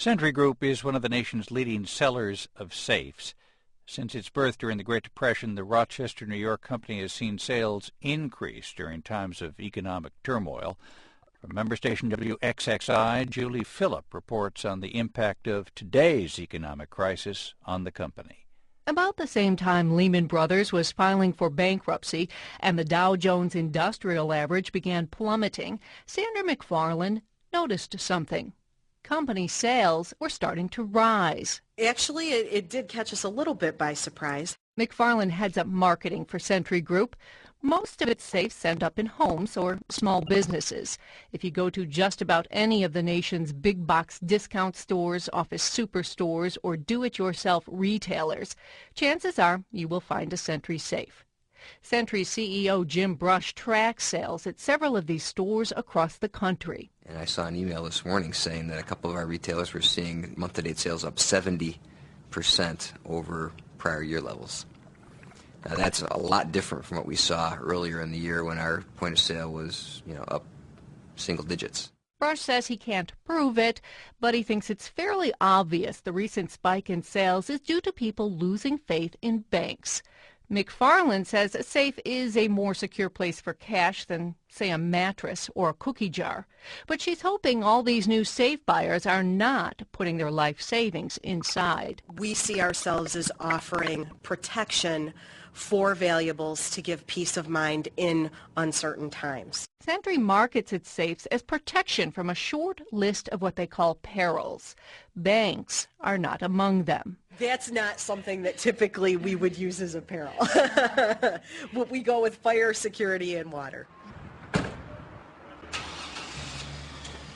Century Group is one of the nation's leading sellers of safes. Since its birth during the Great Depression, the Rochester, New York company has seen sales increase during times of economic turmoil. From member station WXXI, Julie Phillip reports on the impact of today's economic crisis on the company. About the same time Lehman Brothers was filing for bankruptcy and the Dow Jones Industrial Average began plummeting, Sandra McFarland noticed something. Company sales were starting to rise. Actually, it did catch us a little bit by surprise. McFarland heads up marketing for Century Group. Most of its safes end up in homes or small businesses. If you go to just about any of the nation's big box discount stores, office superstores, or do-it-yourself retailers, chances are you will find a Century safe. Century CEO Jim Brush tracks sales at several of these stores across the country. And I saw an email this morning saying that a couple of our retailers were seeing month-to-date sales up 70% over prior year levels. Now that's a lot different from what we saw earlier in the year when our point of sale was, up single digits. Brush says he can't prove it, but he thinks it's fairly obvious the recent spike in sales is due to people losing faith in banks. McFarland says a safe is a more secure place for cash than, say, a mattress or a cookie jar. But she's hoping all these new safe buyers are not putting their life savings inside. We see ourselves as offering protection for valuables to give peace of mind in uncertain times. Century markets its safes as protection from a short list of what they call perils. Banks are not among them. That's not something that typically we would use as a peril. We go with fire, security, and water.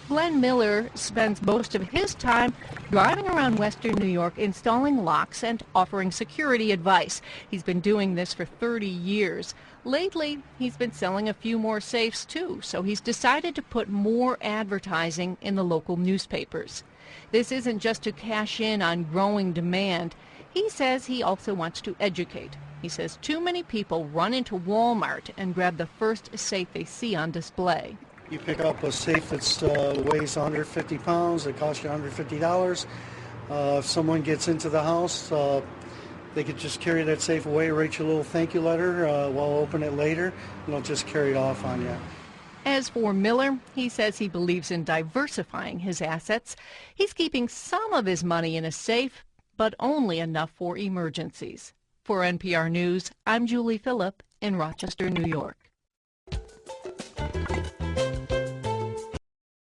Glenn Miller spends most of his time driving around Western New York installing locks and offering security advice. He's been doing this for 30 years. Lately, he's been selling a few more safes too, so he's decided to put more advertising in the local newspapers. This isn't just to cash in on growing demand. He says he also wants to educate. He says too many people run into Walmart and grab the first safe they see on display. You pick up a safe that weighs 150 pounds, it costs you $150. If someone gets into the house, they could just carry that safe away, write you a little thank you letter, we'll open it later, and they'll just carry it off on you. As for Miller, he says he believes in diversifying his assets. He's keeping some of his money in a safe, but only enough for emergencies. For NPR News, I'm Julie Phillip in Rochester, New York.